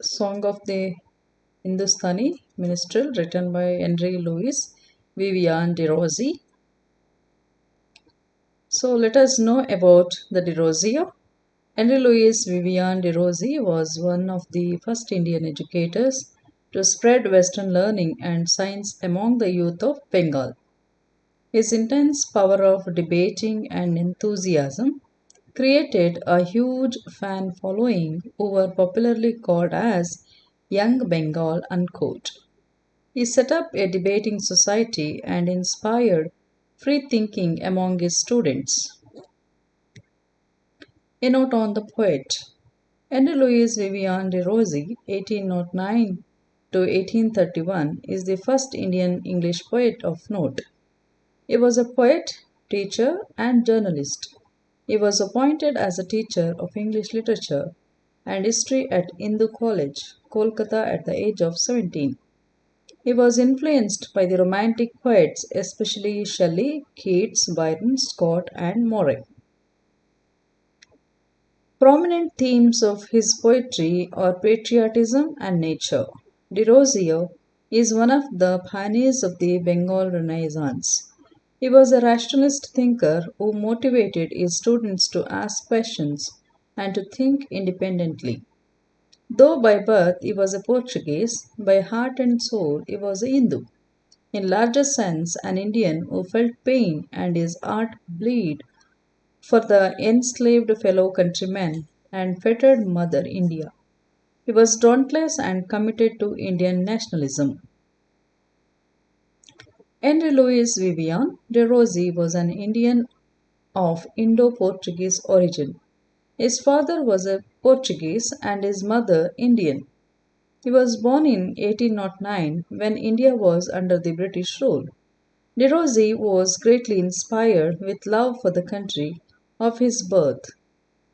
Song of the Hindustani Minstrel, written by Henry Louis Vivian Derozia. So let us know about the Derozia. Henry Louis Vivian Derozia was one of the first Indian educators to spread Western learning and science among the youth of Bengal. His intense power of debating and enthusiasm created a huge fan following who were popularly called as Young Bengal. Unquote. He set up a debating society and inspired free thinking among his students. A note on the poet. Henry Louis Vivian de Rossi, 1809 to 1831, is the first Indian English poet of note. He was a poet, teacher, and journalist. He was appointed as a teacher of English literature and history at Hindu College, Kolkata, at the age of 17. He was influenced by the Romantic poets, especially Shelley, Keats, Byron, Scott, and Moray. Prominent themes of his poetry are patriotism and nature. Derozio is one of the pioneers of the Bengal Renaissance. He was a rationalist thinker who motivated his students to ask questions and to think independently. Though by birth he was a Portuguese, by heart and soul he was a Hindu. In larger sense, an Indian who felt pain and his art bleed for the enslaved fellow countrymen and fettered Mother India. He was dauntless and committed to Indian nationalism. Henry Louis Vivian de Rossi was an Indian of Indo Portuguese origin. His father was a Portuguese and his mother Indian. He was born in 1809 when India was under the British rule. De Rossi was greatly inspired with love for the country of his birth.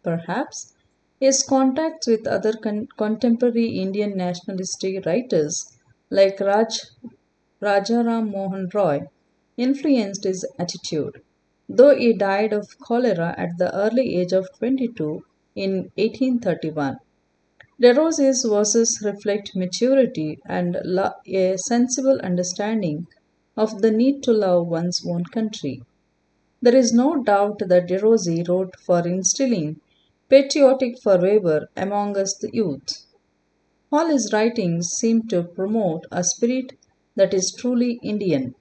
Perhaps his contacts with other contemporary Indian nationalistic writers like Rajaram Mohan Roy influenced his attitude. Though he died of cholera at the early age of 22 in 1831. DeRose's verses reflect maturity and a sensible understanding of the need to love one's own country. There is no doubt that DeRose wrote for instilling patriotic fervor among us the youth. All his writings seem to promote a spirit that is truly Indian.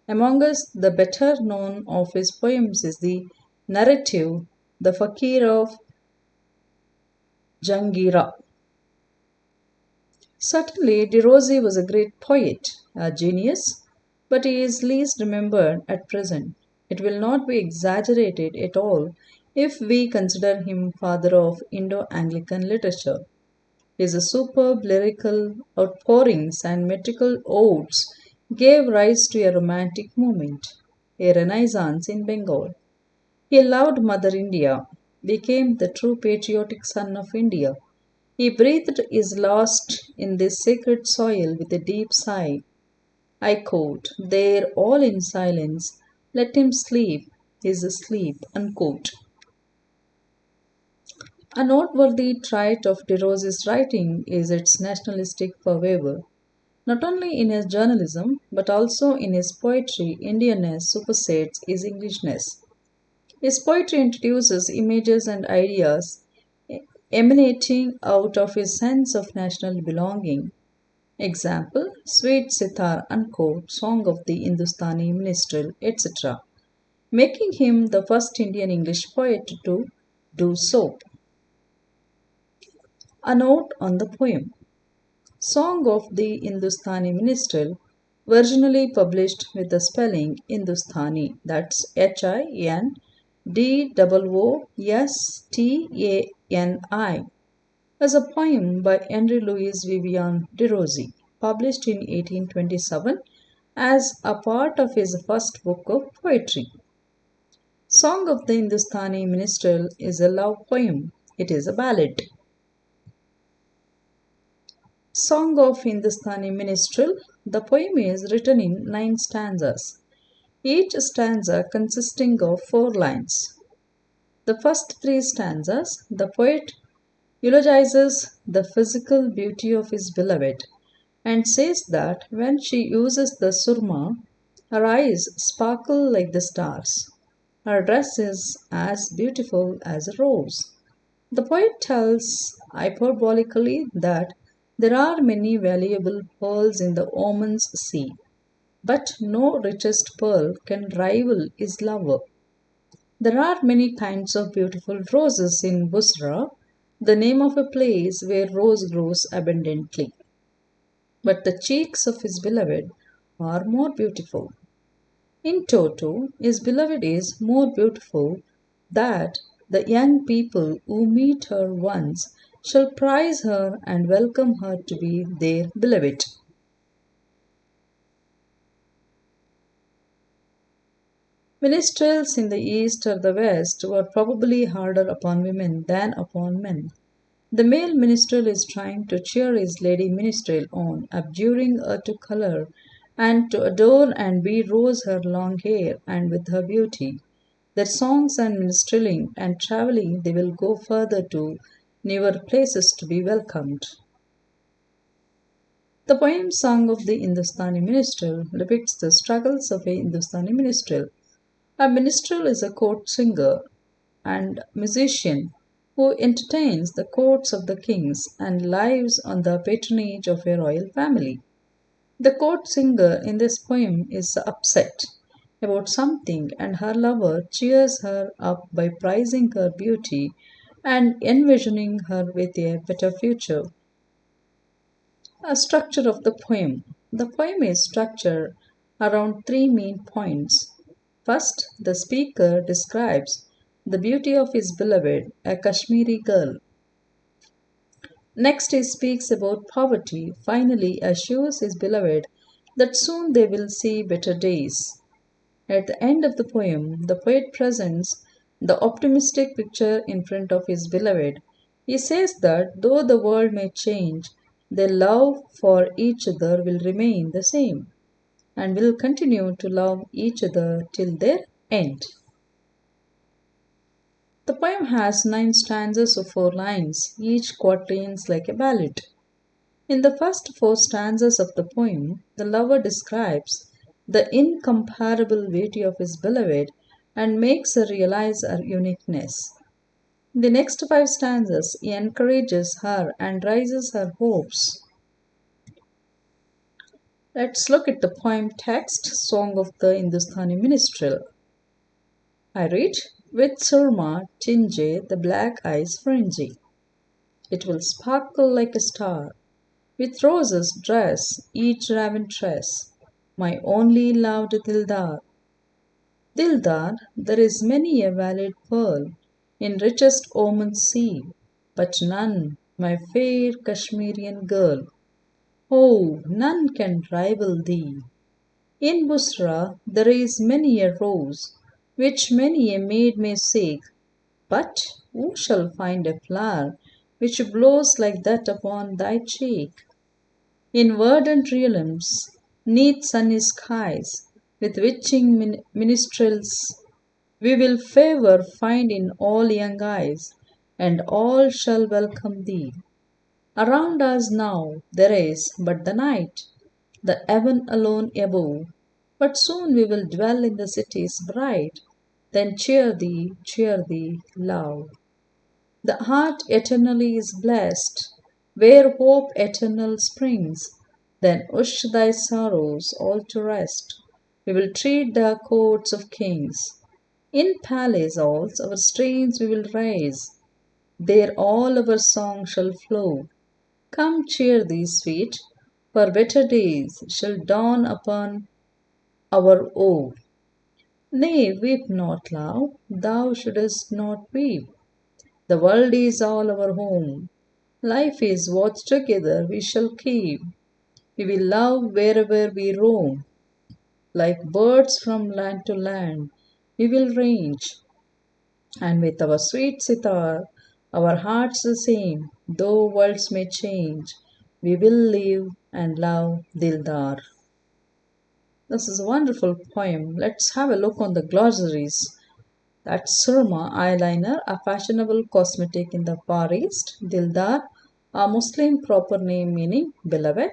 Among us, the better known of his poems is the narrative The Fakir of Jangira. Certainly, De Rossi was a great poet, a genius, but he is least remembered at present. It will not be exaggerated at all if we consider him father of Indo Anglican literature. His superb lyrical outpourings and metrical odes gave rise to a romantic movement, a renaissance in Bengal. He loved Mother India, became the true patriotic son of India. He breathed his last in this sacred soil with a deep sigh. I quote, There, all in silence, let him sleep, his sleep. Unquote. A noteworthy trait of De Rose's writing is its nationalistic fervor. Not only in his journalism, but also in his poetry, Indianness supersedes his Englishness. His poetry introduces images and ideas emanating out of his sense of national belonging. Example, Sweet Sitar, unquote, Song of the Hindustani Minstrel, etc., making him the first Indian English poet to do so. A note on the poem. Song of the Hindustani Minstrel, originally published with the spelling Hindustani, that's Hindostani, as a poem by Henry Louis Vivian de Rossi, published in 1827 as a part of his first book of poetry. Song of the Hindustani Minstrel is a love poem. It is a ballad. Song of Hindustani Minstrel. The poem is written in 9 stanzas, each stanza consisting of 4 lines. The first 3 stanzas, the poet eulogizes the physical beauty of his beloved and says that when she uses the surma, her eyes sparkle like the stars. Her dress is as beautiful as a rose. The poet tells hyperbolically that there are many valuable pearls in the woman's sea, but no richest pearl can rival his lover. There are many kinds of beautiful roses in Busra, the name of a place where rose grows abundantly. But the cheeks of his beloved are more beautiful. In toto, his beloved is more beautiful that the young people who meet her once shall prize her and welcome her to be their beloved. Ministrels in the east or the west were probably harder upon women than upon men. The male minstrel is trying to cheer his lady minstrel on, abjuring her to colour, and to adore and be rose her long hair, and with her beauty. Their songs and minstreling and travelling they will go further to newer places to be welcomed. The poem Song of the Hindustani Minstrel depicts the struggles of a Hindustani minstrel. A minstrel is a court singer and musician who entertains the courts of the kings and lives on the patronage of a royal family. The court singer in this poem is upset about something, and her lover cheers her up by praising her beauty and envisioning her with a better future. A structure of the poem. The poem is structured around three main points. First, the speaker describes the beauty of his beloved, a Kashmiri girl. Next, he speaks about poverty, finally, assures his beloved that soon they will see better days. At the end of the poem, the poet presents the optimistic picture in front of his beloved. He says that though the world may change, their love for each other will remain the same and will continue to love each other till their end. The poem has 9 stanzas of 4 lines, each quatrains like a ballad. In the first 4 stanzas of the poem, the lover describes the incomparable beauty of his beloved and makes her realize her uniqueness. In the next 5 stanzas, he encourages her and raises her hopes. Let's look at the poem text, Song of the Hindustani Minstrel. I read, with surma tinge the black eyes fringy. It will sparkle like a star, with roses dress each raven tress, my only loved Dildar. Dildar, there is many a valid pearl in richest Oman's sea, but none, my fair Kashmirian girl, oh, none can rival thee. In Busra there is many a rose, which many a maid may seek, but who shall find a flower which blows like that upon thy cheek? In verdant realms, neath sunny skies, with witching minstrels, we will favour find in all young eyes, and all shall welcome thee. Around us now there is but the night, the heaven alone above, but soon we will dwell in the cities bright. Then cheer thee, love. The heart eternally is blessed, where hope eternal springs. Then hush thy sorrows all to rest. We will tread the courts of kings. In palace halls our strains we will raise. There all our song shall flow. Come cheer thee, sweet, for better days shall dawn upon our woe. Nay, weep not, love, thou shouldest not weep. The world is all our home. Life is what together we shall keep. We will love wherever we roam. Like birds from land to land, we will range. And with our sweet sitar, our hearts the same, though worlds may change, we will live and love Dildar. This is a wonderful poem. Let's have a look on the glossaries. That's surma, eyeliner, a fashionable cosmetic in the Far East. Dildar, a Muslim proper name meaning beloved.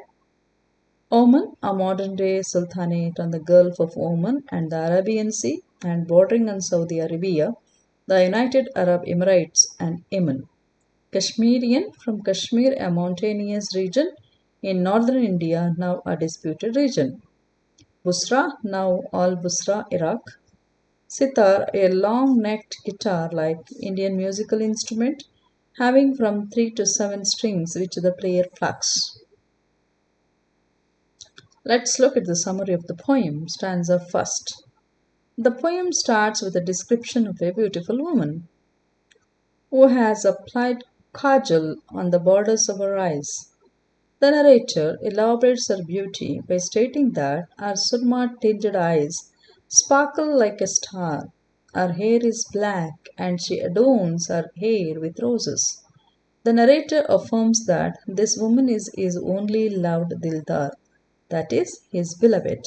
Oman, a modern day sultanate on the Gulf of Oman and the Arabian Sea and bordering on Saudi Arabia, the United Arab Emirates, and Yemen. Kashmirian, from Kashmir, a mountainous region in northern India, now a disputed region. Busra, now Al Busra, Iraq. Sitar, a long necked guitar like Indian musical instrument, having from 3 to 7 strings which the player plucks. Let's look at the summary of the poem, stanza first. The poem starts with a description of a beautiful woman who has applied kajal on the borders of her eyes. The narrator elaborates her beauty by stating that her surma tinted eyes sparkle like a star, her hair is black, and she adorns her hair with roses. The narrator affirms that this woman is his only loved Dildar, that is, his beloved.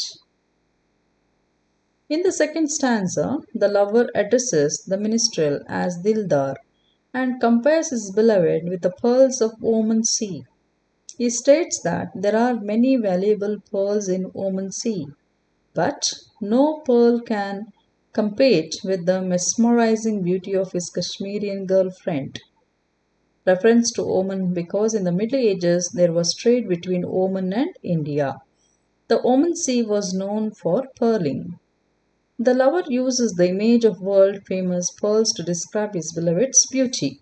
In the second stanza, the lover addresses the minstrel as Dildar and compares his beloved with the pearls of Oman Sea. He states that there are many valuable pearls in Oman Sea, but no pearl can compete with the mesmerizing beauty of his Kashmirian girlfriend. Reference to Oman because in the Middle Ages there was trade between Oman and India. The Oman Sea was known for pearling. The lover uses the image of world famous pearls to describe his beloved's beauty.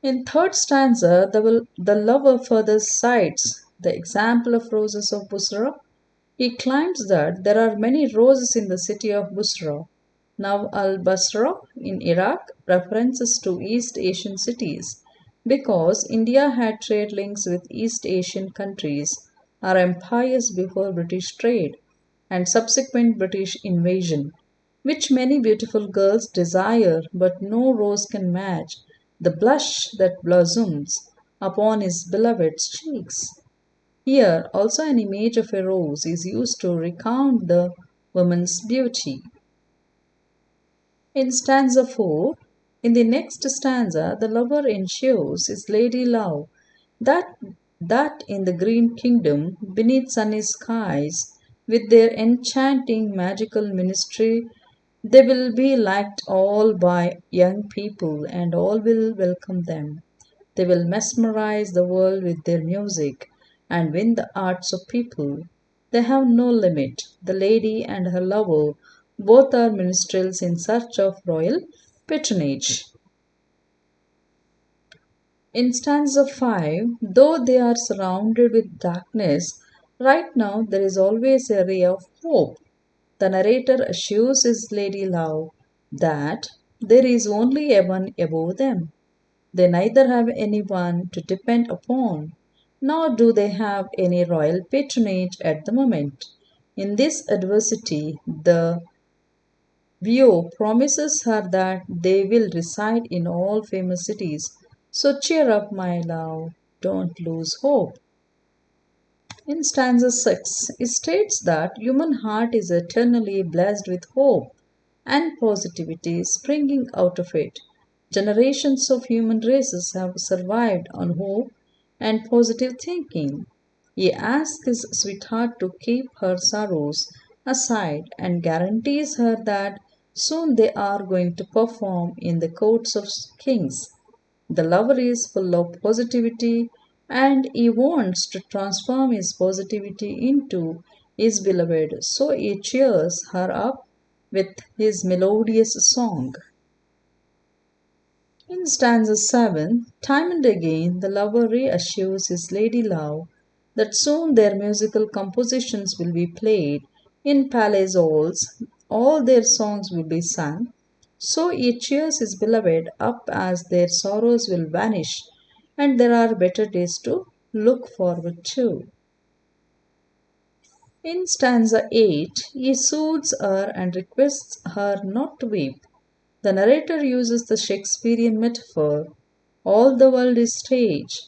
In third stanza, the lover further cites the example of roses of Busra. He claims that there are many roses in the city of Busra. Now al Basra in Iraq references to East Asian cities because India had trade links with East Asian countries or empires before British trade and subsequent British invasion, which many beautiful girls desire, but no rose can match the blush that blossoms upon his beloved's cheeks. Here also an image of a rose is used to recount the woman's beauty. In stanza 4, in the next stanza, the lover ensures his lady love that in the green kingdom, beneath sunny skies, with their enchanting magical ministry, they will be liked all by young people and all will welcome them. They will mesmerize the world with their music and win the hearts of people. They have no limit. The lady and her lover both are minstrels in search of royal patronage. In stanza 5, though they are surrounded with darkness, right now there is always a ray of hope. The narrator assures his lady love that there is only a one above them. They neither have anyone to depend upon, nor do they have any royal patronage at the moment. In this adversity, the Vio promises her that they will reside in all famous cities. So cheer up, my love, don't lose hope. In stanza 6, it states that human heart is eternally blessed with hope and positivity springing out of it. Generations of human races have survived on hope and positive thinking. He asks his sweetheart to keep her sorrows aside and guarantees her that soon they are going to perform in the courts of kings. The lover is full of positivity and he wants to transform his positivity into his beloved, so he cheers her up with his melodious song. In stanza 7, time and again the lover reassures his lady love that soon their musical compositions will be played in palace halls, all their songs will be sung. So he cheers his beloved up as their sorrows will vanish and there are better days to look forward to. In stanza 8, he soothes her and requests her not to weep. The narrator uses the Shakespearean metaphor, all the world is stage,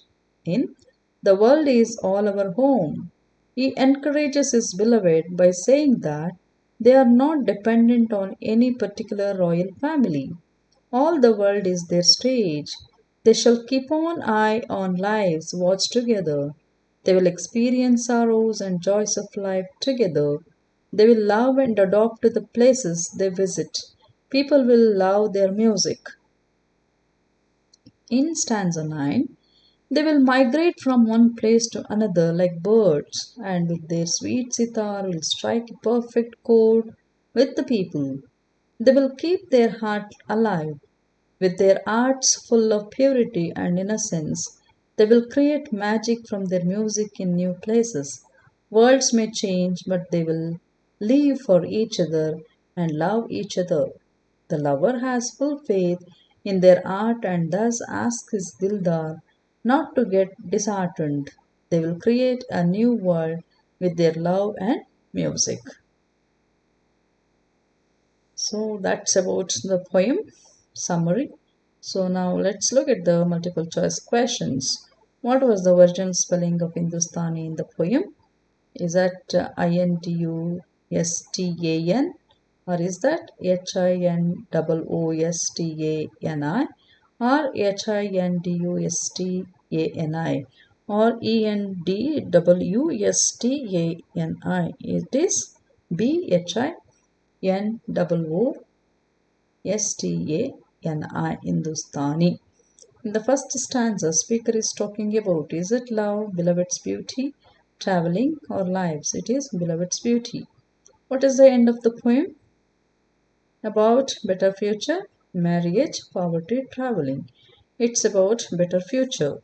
in the world is all our home. He encourages his beloved by saying that They are not dependent on any particular royal family. All the world is their stage. They shall keep on eye on lives watched together. They will experience sorrows and joys of life together. They will love and adopt the places they visit. People will love their music. In stanza 9, they will migrate from one place to another like birds, and with their sweet sitar will strike a perfect chord with the people. They will keep their heart alive. With their arts full of purity and innocence, they will create magic from their music in new places. Worlds may change, but they will live for each other and love each other. The lover has full faith in their art and thus asks his Dildar not to get disheartened. They will create a new world with their love and music. So that's about the poem summary. So now let's look at the multiple choice questions. What was the original spelling of Hindustani in the poem? Is that Industan or is that Hindoostani or Hindustani or Endwustani? It is Bhinwostani, Hindustani. In the first stanza, speaker is talking about is it love, beloved's beauty, traveling, or lives? It is beloved's beauty. What is the end of the poem? About better future, marriage, poverty, traveling. It's about better future.